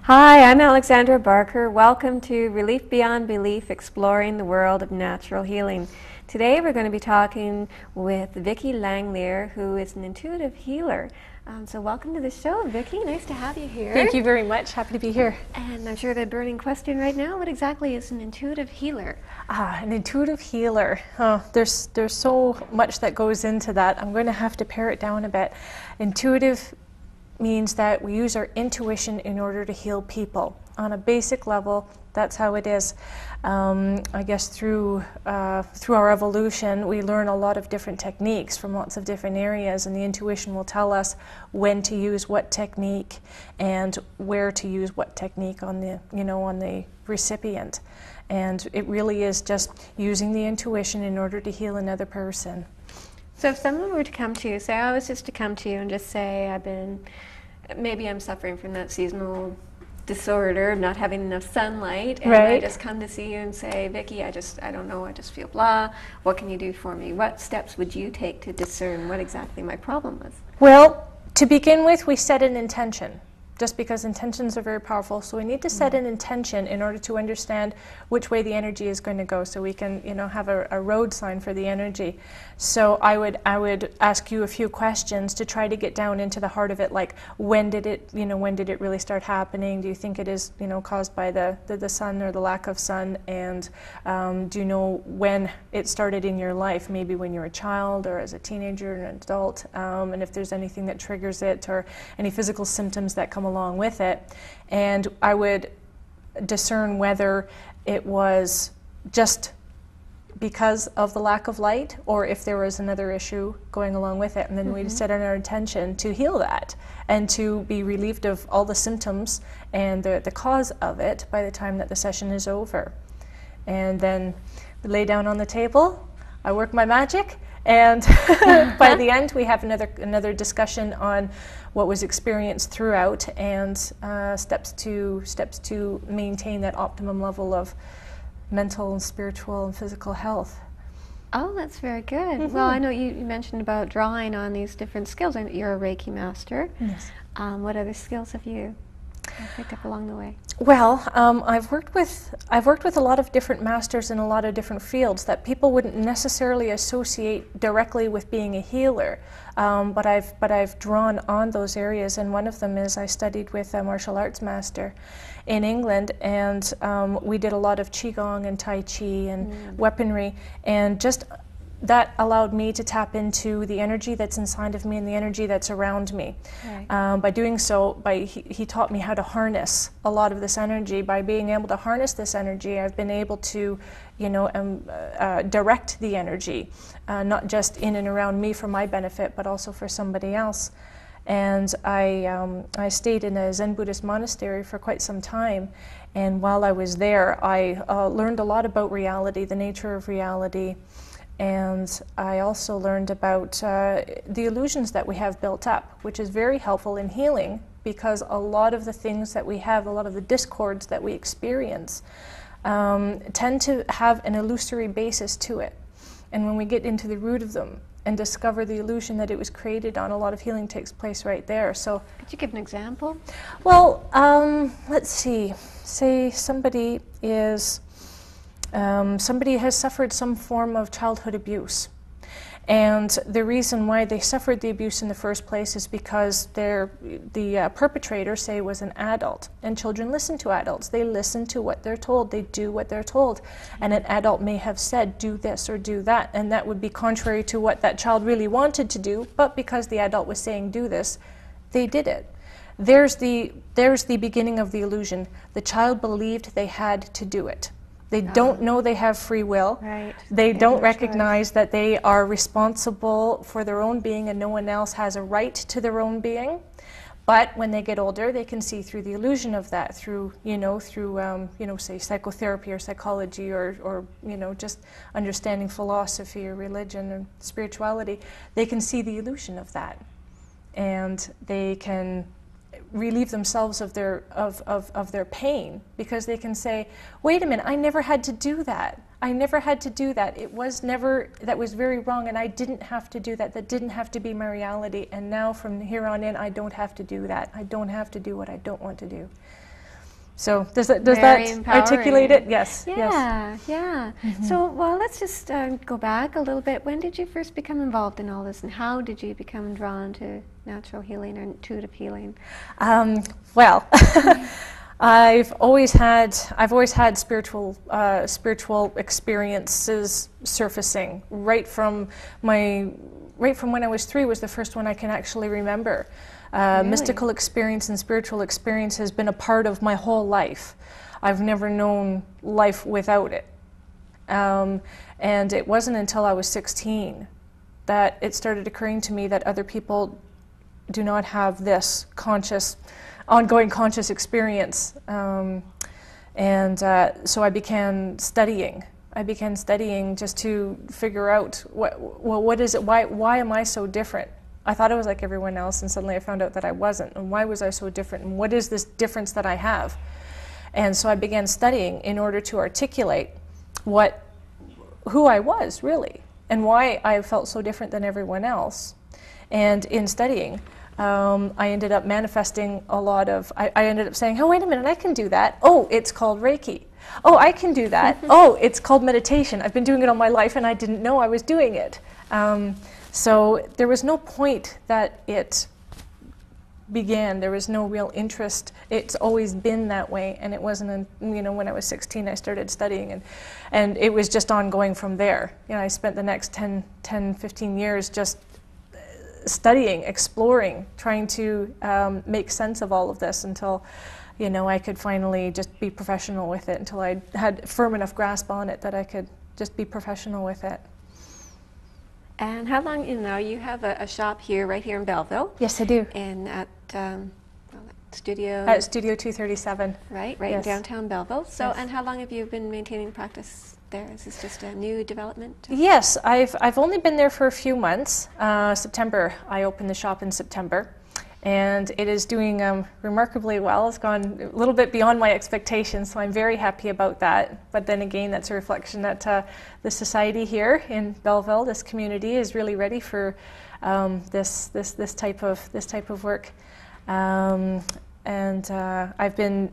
Hi, I'm Alexandra Barker. Welcome to Relief Beyond Belief, Exploring the World of Natural Healing. Today we're going to be talking with Vicki Langlear, who is an intuitive healer. So welcome to the show, Vicki. Nice to have you here. Thank you very much. Happy to be here. And I'm sure the burning question right now, what exactly is an intuitive healer? An intuitive healer. There's so much that goes into that. I'm going to have to pare it down a bit. Intuitive means that we use our intuition in order to heal people. On a basic level, that's how it is. I guess through our evolution, we learn a lot of different techniques from lots of different areas, and the intuition will tell us when to use what technique and where to use what technique on the recipient. And it really is just using the intuition in order to heal another person. So if someone were to come to you, say I was just to come to you and just say maybe I'm suffering from that seasonal disorder of not having enough sunlight, and right. I just come to see you and say, Vicki, I don't know, I just feel blah, what can you do for me? What steps would you take to discern what exactly my problem was? Well, to begin with, we set an intention. Just because intentions are very powerful, so we need to set an intention in order to understand which way the energy is going to go, so we can, have a road sign for the energy. So I would ask you a few questions to try to get down into the heart of it, like when did it really start happening? Do you think it is, caused by the sun or the lack of sun? And do you know when it started in your life? Maybe when you were a child or as a teenager or an adult, and if there's anything that triggers it or any physical symptoms that come along with it. And I would discern whether it was just because of the lack of light or if there was another issue going along with it. And then we'd set our intention to heal that and to be relieved of all the symptoms and the cause of it by the time that the session is over. And then we lay down on the table, I work my magic, and by the end we have another discussion on what was experienced throughout and steps to maintain that optimum level of mental and spiritual and physical health. Oh, that's very good. Well, I know you mentioned about drawing on these different skills. You're a Reiki master. Yes. What other skills have you picked up along the way? Well, I've worked with a lot of different masters in a lot of different fields that people wouldn't necessarily associate directly with being a healer, but I've drawn on those areas, and one of them is I studied with a martial arts master in England, and we did a lot of qigong and tai chi and weaponry, and just that allowed me to tap into the energy that's inside of me and the energy that's around me. Right. By doing so, he taught me how to harness a lot of this energy. By being able to harness this energy, I've been able to, direct the energy, not just in and around me for my benefit, but also for somebody else. And I stayed in a Zen Buddhist monastery for quite some time, and while I was there, I learned a lot about reality, the nature of reality. And I also learned about the illusions that we have built up, which is very helpful in healing, because a lot of the things that we have, a lot of the discords that we experience, tend to have an illusory basis to it. And when we get into the root of them and discover the illusion that it was created on, a lot of healing takes place right there. So, could you give an example? Well, let's see. Say somebody has suffered some form of childhood abuse. And the reason why they suffered the abuse in the first place is because the perpetrator, say, was an adult. And children listen to adults. They listen to what they're told. They do what they're told. And an adult may have said, do this or do that. And that would be contrary to what that child really wanted to do. But because the adult was saying, do this, they did it. There's the beginning of the illusion. The child believed they had to do it. They don't know they have free will. Right. They don't recognize that they are responsible for their own being and no one else has a right to their own being. But when they get older, they can see through the illusion of that, through say psychotherapy or psychology or just understanding philosophy or religion or spirituality. They can see the illusion of that, and they can relieve themselves of their pain, because they can say, wait a minute, I never had to do that. I never had to do that. It was never, that was very wrong, and I didn't have to do that. That didn't have to be my reality. And now from here on in, I don't have to do that. I don't have to do what I don't want to do. So does that Very articulate it? empowering. Yes. Yeah, Yes. yeah. So, well, let's just go back a little bit. When did you first become involved in all this, and how did you become drawn to natural healing or intuitive healing? Well, I've always had spiritual experiences surfacing right from when I was 3 was the first one I can actually remember. Really? Mystical experience and spiritual experience has been a part of my whole life. I've never known life without it. And it wasn't until I was 16 that it started occurring to me that other people do not have this ongoing conscious experience. So I began studying. Just to figure out what is it? Why am I so different? I thought I was like everyone else, and suddenly I found out that I wasn't. And why was I so different? And what is this difference that I have? And so I began studying in order to articulate who I was really, and why I felt so different than everyone else. And in studying, I ended up manifesting a lot of. I ended up saying, "Oh, wait a minute, I can do that. Oh, it's called Reiki. Oh, I can do that. Oh, it's called meditation. I've been doing it all my life, and I didn't know I was doing it." So there was no point that it began. There was no real interest. It's always been that way, and it wasn't, when I was 16 I started studying, and it was just ongoing from there. I spent the next 10, 15 years just studying, exploring, trying to make sense of all of this until, I could finally just be professional with it, until I had firm enough grasp on it that I could just be professional with it. And how long, you have a shop right here in Belleville. Yes, I do. And at Studio... At Studio 237. Right yes. in downtown Belleville. So, Yes. And how long have you been maintaining practice there? Is this just a new development? Yes, I've only been there for a few months. September, I opened the shop in September. And it is doing remarkably well. It's gone a little bit beyond my expectations, so I'm very happy about that. But then again, that's a reflection that the society here in Belleville, this community, is really ready for this type of work. I've been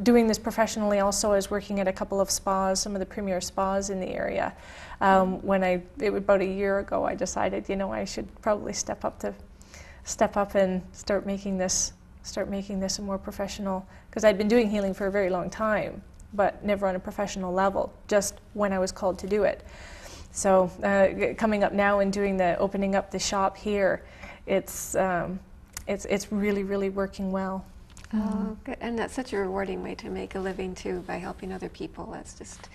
doing this professionally also as working at a couple of spas, some of the premier spas in the area. About a year ago, I decided, I should probably step up and start making this a more professional, because I'd been doing healing for a very long time, but never on a professional level, just when I was called to do it. So coming up now and opening up the shop here, it's really, really working well. Oh, good. And that's such a rewarding way to make a living too, by helping other people. That's just...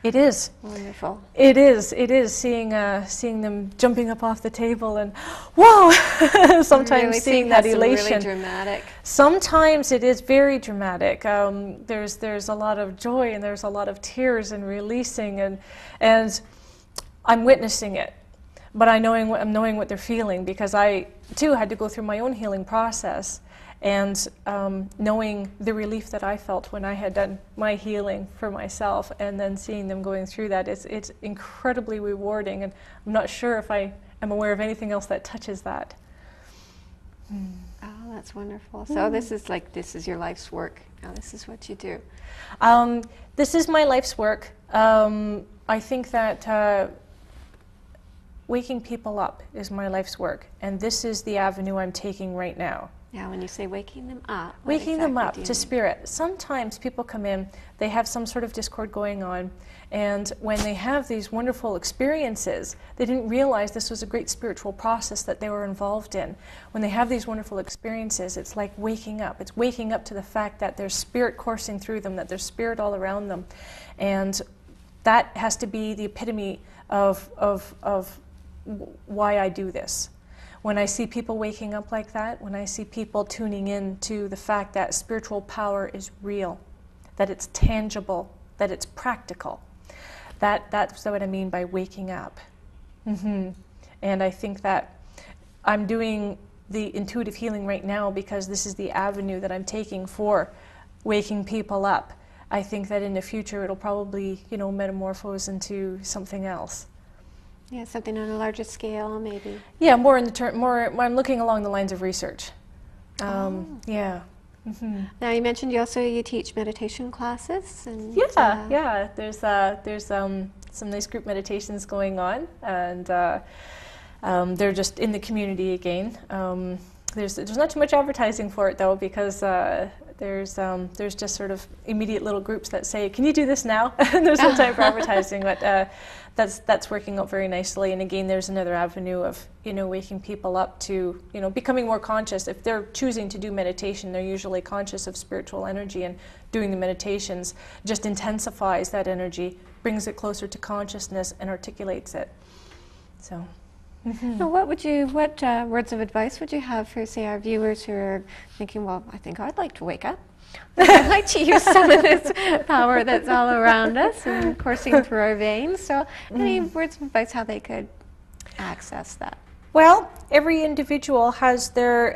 It is. Wonderful. It is seeing them jumping up off the table and whoa! Sometimes really seeing that elation. Really dramatic. Sometimes it is very dramatic. There's a lot of joy and there's a lot of tears and releasing, and I'm witnessing it, but I'm knowing what they're feeling, because I too had to go through my own healing process. And knowing the relief that I felt when I had done my healing for myself, and then seeing them going through that, it's incredibly rewarding, and I'm not sure if I am aware of anything else that touches that. Oh, that's wonderful. So this is your life's work. Now this is what you do. This is my life's work. I think that waking people up is my life's work, and this is the avenue I'm taking right now. Now, when you say waking them up, waking them up to spirit. Sometimes people come in, they have some sort of discord going on, and when they have these wonderful experiences, they didn't realize this was a great spiritual process that they were involved in. When they have these wonderful experiences, it's like waking up. It's waking up to the fact that there's spirit coursing through them, that there's spirit all around them. And that has to be the epitome of why I do this. When I see people waking up like that, when I see people tuning in to the fact that spiritual power is real, that it's tangible, that it's practical, that's what I mean by waking up. And I think that I'm doing the intuitive healing right now because this is the avenue that I'm taking for waking people up. I think that in the future it'll probably, metamorphose into something else. Yeah, something on a larger scale, maybe. Yeah, more I'm looking along the lines of research. Yeah. Now you mentioned you teach meditation classes. And, yeah. There's some nice group meditations going on, and they're just in the community again. There's not too much advertising for it though, because there's just sort of immediate little groups that say, "Can you do this now?" And there's no time for advertising, but that's working out very nicely. And again, there's another avenue of waking people up to becoming more conscious. If they're choosing to do meditation, they're usually conscious of spiritual energy, and doing the meditations just intensifies that energy, brings it closer to consciousness, and articulates it. So. Now, what words of advice would you have for, say, our viewers who are thinking, well, I think I'd like to wake up. I'd like to use some of this power that's all around us and coursing through our veins. So any words of advice how they could access that? Well, every individual has their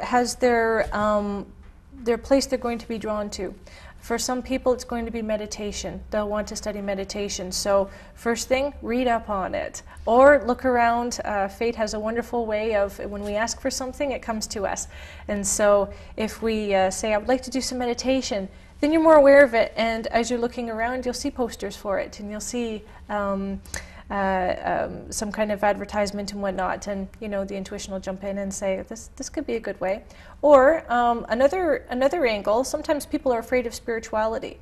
place they're going to be drawn to. For some people, it's going to be meditation. They'll want to study meditation. So first thing, read up on it. Or look around. Fate has a wonderful way of, when we ask for something, it comes to us. And so if we say, I would like to do some meditation, then you're more aware of it. And as you're looking around, you'll see posters for it. And you'll see some kind of advertisement and whatnot, and the intuition will jump in and say, this could be a good way. Or another angle, sometimes people are afraid of spirituality,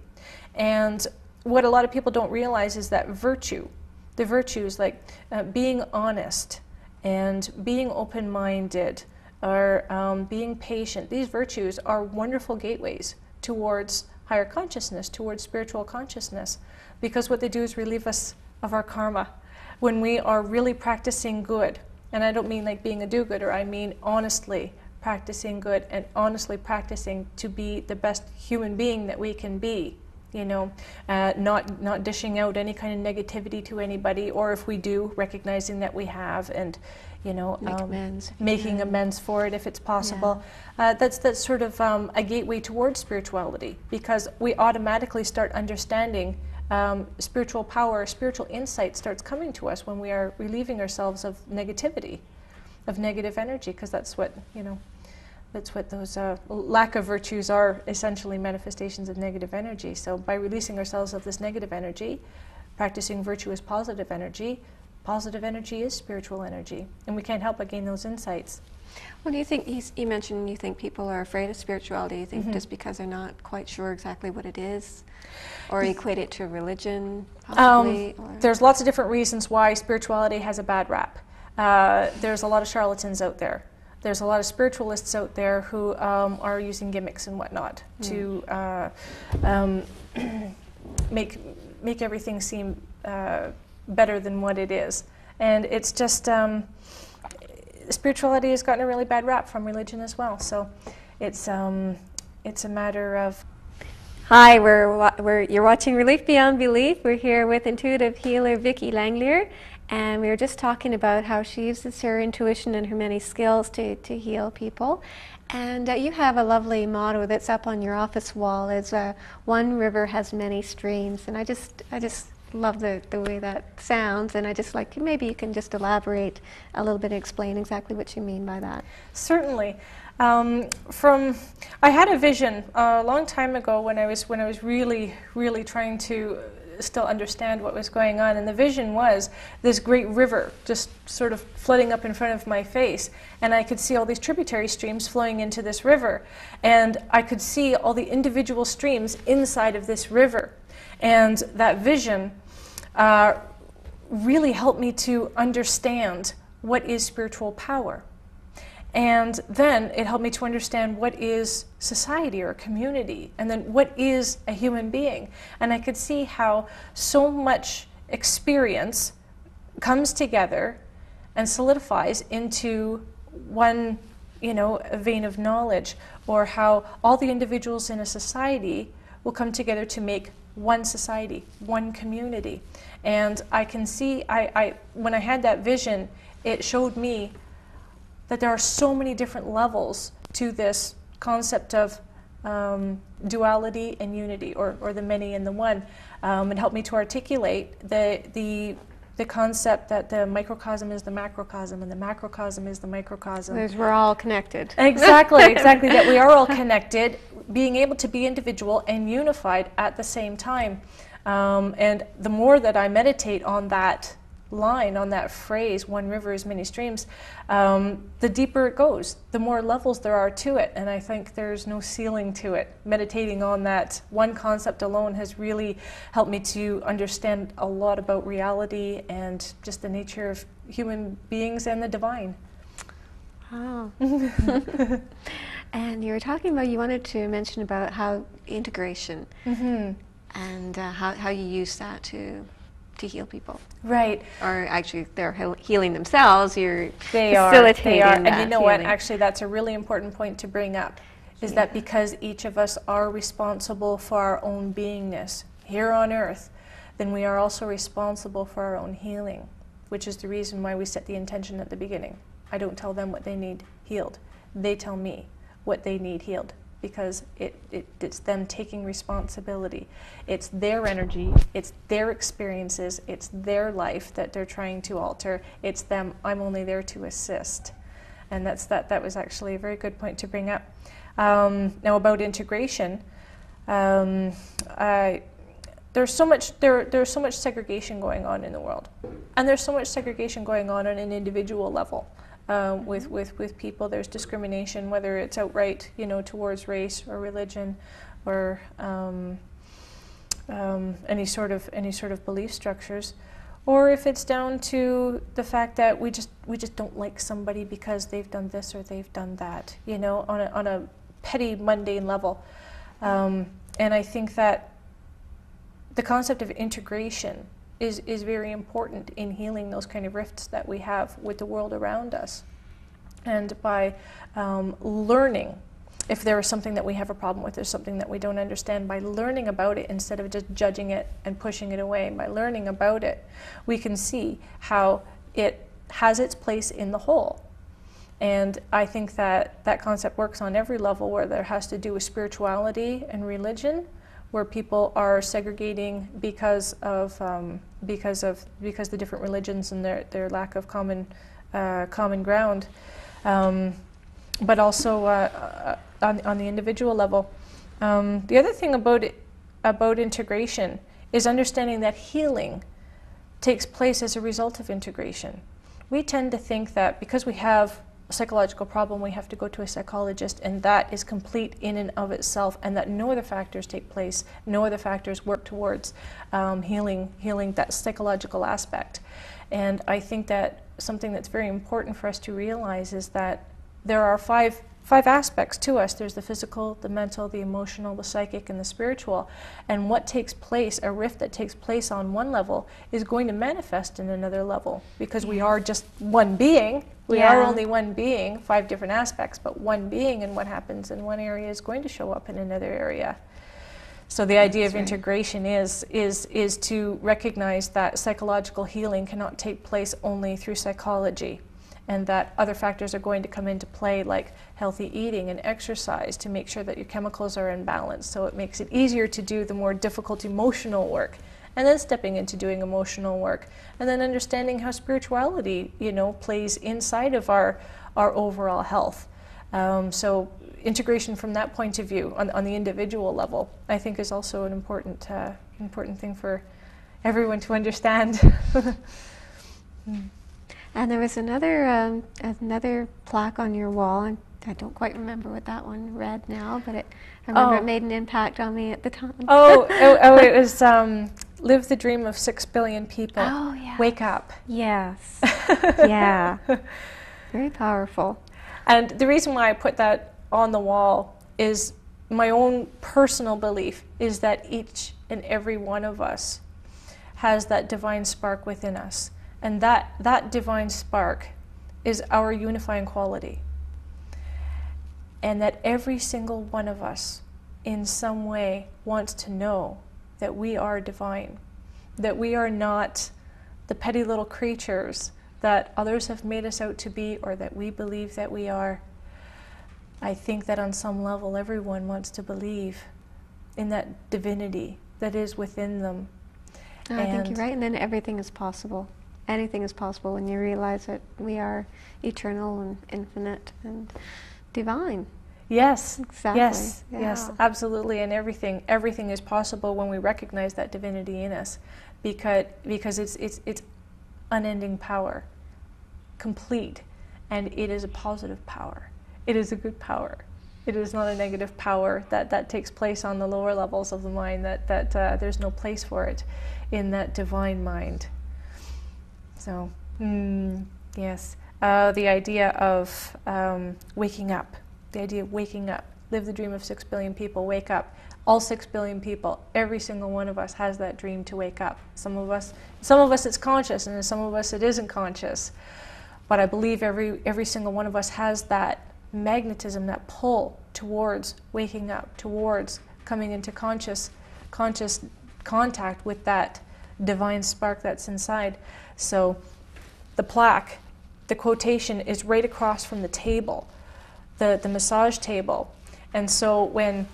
and what a lot of people don't realize is that the virtues like being honest and being open-minded, or being patient, these virtues are wonderful gateways towards higher consciousness, towards spiritual consciousness, because what they do is relieve us of our karma. When we are really practicing good, and I don't mean like being a do-gooder, I mean honestly practicing good and honestly practicing to be the best human being that we can be, not dishing out any kind of negativity to anybody, or if we do, recognizing that we have, and making amends for it if it's possible. That's sort of a gateway towards spirituality, because we automatically start understanding spiritual power, spiritual insight starts coming to us when we are relieving ourselves of negativity, of negative energy, because that's what those lack of virtues are, essentially manifestations of negative energy. So by releasing ourselves of this negative energy, practicing virtue is positive energy is spiritual energy, and we can't help but gain those insights. Well, do you think, you mentioned you think people are afraid of spirituality, you think just because they're not quite sure exactly what it is, or equate it to religion, possibly? There's lots of different reasons why spirituality has a bad rap. There's a lot of charlatans out there. There's a lot of spiritualists out there who are using gimmicks and whatnot to make everything seem better than what it is. And it's just... spirituality has gotten a really bad rap from religion as well, so it's a matter of... Hi, you're watching Relief Beyond Belief. We're here with intuitive healer Vicki Langelier, and we were just talking about how she uses her intuition and her many skills to heal people. And you have a lovely motto that's up on your office wall. It's one river has many streams, and I just love the way that sounds, and I just like, maybe you can just elaborate a little bit and explain exactly what you mean by that. Certainly. I had a vision a long time ago when I was really trying to still understand what was going on, and the vision was this great river just sort of flooding up in front of my face, and I could see all these tributary streams flowing into this river, and I could see all the individual streams inside of this river. And that vision really helped me to understand what is spiritual power. And then it helped me to understand what is society or community, and then what is a human being. And I could see how so much experience comes together and solidifies into one, a vein of knowledge, or how all the individuals in a society will come together to make one society, one community. And I can see, when I had that vision, it showed me that there are so many different levels to this concept of duality and unity, or the many and the one. It helped me to articulate the concept that the microcosm is the macrocosm, and the macrocosm is the microcosm. We're all connected. Exactly, that we are all connected. being able to be individual and unified at the same time. And the more that I meditate on that line, on that phrase, one river is many streams, the deeper it goes, the more levels there are to it. And I think there's no ceiling to it. Meditating on that one concept alone has really helped me to understand a lot about reality and just the nature of human beings and the divine. Wow. And you were talking about, you wanted to mention about how integration and how you use that to heal people. Right. Or actually, they're healing themselves. You're They facilitating are. that And you know what? healing. Actually, that's a really important point to bring up, is that because each of us are responsible for our own beingness here on earth, then we are also responsible for our own healing, which is the reason why we set the intention at the beginning. I don't tell them what they need healed. They tell me what they need healed, because it's them taking responsibility. It's their energy, it's their experiences, it's their life that they're trying to alter. It's them, I'm only there to assist. And that was actually a very good point to bring up. Now about integration, there's so much segregation going on in the world. And there's so much segregation going on an individual level. With people, there's discrimination, whether it's outright, towards race or religion, or any sort of belief structures, or if it's down to the fact that we just don't like somebody because they've done this or they've done that, on a petty, mundane level. And I think that the concept of integration is very important in healing those kind of rifts that we have with the world around us. And by learning, if there is something that we have a problem with, there's something that we don't understand, by learning about it instead of just judging it and pushing it away, by learning about it, we can see how it has its place in the whole. And I think that concept works on every level, where there has to do with spirituality and religion, where people are segregating because the different religions and their lack of common ground, but also on the individual level. The other thing about integration is understanding that healing takes place as a result of integration. We tend to think that because we have a psychological problem, we have to go to a psychologist, and that is complete in and of itself, and that no other factors take place, no other factors work towards healing that psychological aspect. And I think that something that's very important for us to realize is that there are five aspects to us. There's the physical, the mental, the emotional, the psychic, and the spiritual. And what takes place, a rift that takes place on one level, is going to manifest in another level, because we are just one being. We are only one being, 5 different aspects, but one being, and what happens in one area is going to show up in another area. So the idea of integration is to recognize that psychological healing cannot take place only through psychology, and that other factors are going to come into play, like healthy eating and exercise, to make sure that your chemicals are in balance. So it makes it easier to do the more difficult emotional work, and then stepping into doing emotional work, and then understanding how spirituality, plays inside of our overall health. So integration from that point of view, on the individual level, I think is also an important thing for everyone to understand. And there was another plaque on your wall, and I don't quite remember what that one read now, but I remember it made an impact on me at the time. It was live the dream of 6 billion people. Oh, yeah. Wake up. Yes. Yeah. Very powerful. And the reason why I put that on the wall is my own personal belief is that each and every one of us has that divine spark within us. And that divine spark is our unifying quality. And that every single one of us in some way wants to know that we are divine, that we are not the petty little creatures that others have made us out to be, or that we believe that we are. I think that on some level everyone wants to believe in that divinity that is within them. I think you're right, and then everything is possible. Anything is possible when you realize that we are eternal and infinite and divine. Yes, Exactly. yes, Yeah. yes, absolutely. And everything is possible when we recognize that divinity in us, because it's unending power, complete, and it is a positive power. It is a good power. It is not a negative power that takes place on the lower levels of the mind, that there's no place for it in that divine mind. So, yes, the idea of waking up, the idea of waking up, live the dream of 6 billion people, wake up. All 6 billion people, every single one of us has that dream to wake up. Some of us it's conscious, and some of us it isn't conscious. But I believe every single one of us has that magnetism, that pull towards waking up, towards coming into conscious contact with that divine spark that's inside. So the plaque, the quotation is right across from the table, the massage table. And so when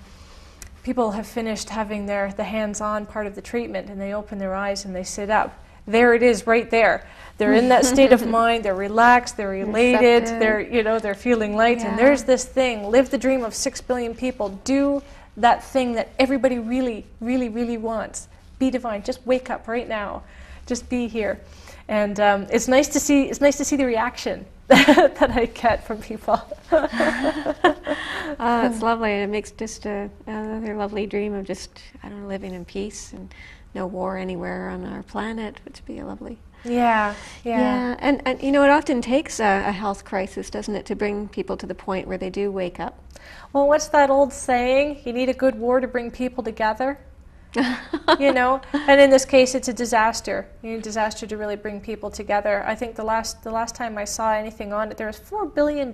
people have finished having the hands-on part of the treatment and they open their eyes and they sit up, there it is right there. They're in that state of mind, they're relaxed, they're elated, they're feeling light, and there's this thing, live the dream of 6 billion people, do that thing that everybody really, really, really wants. Be divine, just wake up right now, just be here. And it's nice to see the reaction that I get from people. It's lovely. It makes just another lovely dream of just, living in peace and no war anywhere on our planet, which would be lovely. Yeah. And it often takes a health crisis, doesn't it, to bring people to the point where they do wake up. Well, what's that old saying? You need a good war to bring people together. And in this case, it's a disaster. You need a disaster to really bring people together. I think the last time I saw anything on it, there was $4 billion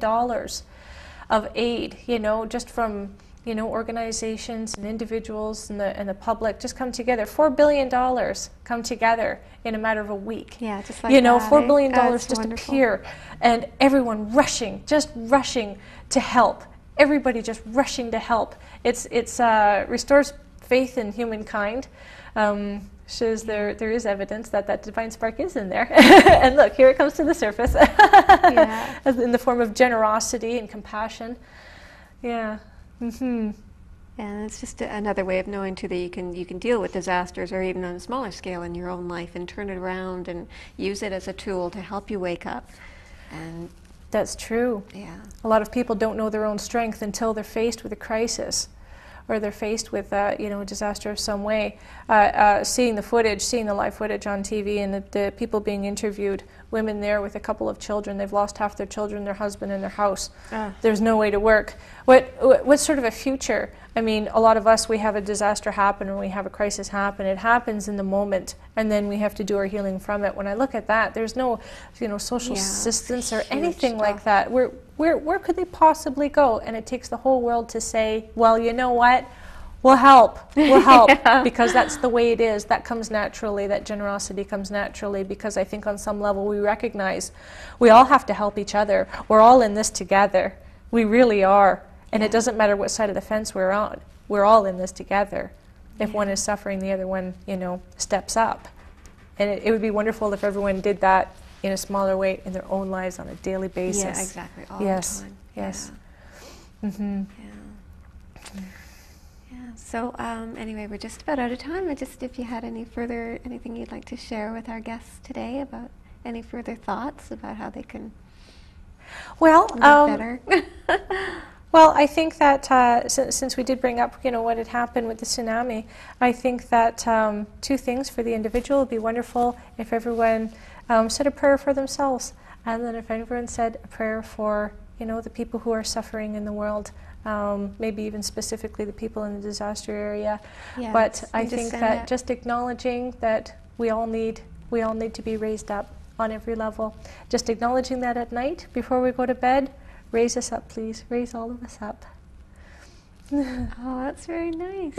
of aid, just from organizations and individuals and the public just come together. $4 billion come together in a matter of a week. Yeah, just like that. $4 billion just wonderful. appear, and everyone rushing to help. Everybody just rushing to help. It's restores faith in humankind. Shows there is evidence that divine spark is in there. And look, here it comes to the surface. In the form of generosity and compassion. Yeah. Mm-hmm. And it's just another way of knowing too that you can deal with disasters, or even on a smaller scale in your own life, and turn it around and use it as a tool to help you wake up. And that's true. Yeah. A lot of people don't know their own strength until they're faced with a crisis, or they're faced with a disaster of some way. Seeing the live footage on TV, and the people being interviewed, women there with a couple of children, they've lost half their children, their husband, and their house. There's no way to work. What sort of a future? I mean, a lot of us, we have a disaster happen, or we have a crisis happen. It happens in the moment, and then we have to do our healing from it. When I look at that, there's no, social assistance or anything like that. Where could they possibly go? And it takes the whole world to say, well, you know what? We'll help. We'll help. Because that's the way it is. That comes naturally. That generosity comes naturally, because I think on some level we recognize we all have to help each other. We're all in this together. We really are. And it doesn't matter what side of the fence we're on. We're all in this together. If one is suffering, the other one, steps up. And it would be wonderful if everyone did that in a smaller way in their own lives on a daily basis. Yeah, exactly. All the time. Yes. Yeah. Mm-hmm. Yeah. So anyway, we're just about out of time. If you had anything you'd like to share with our guests today about any further thoughts about how they can live better. Well, I think that since we did bring up, what had happened with the tsunami, I think that two things for the individual would be wonderful if everyone said a prayer for themselves, and then if everyone said a prayer for, the people who are suffering in the world, maybe even specifically the people in the disaster area. Yes, but I think that just acknowledging that we all need to be raised up on every level. Just acknowledging that at night before we go to bed. Raise us up, please. Raise all of us up. Oh, that's very nice.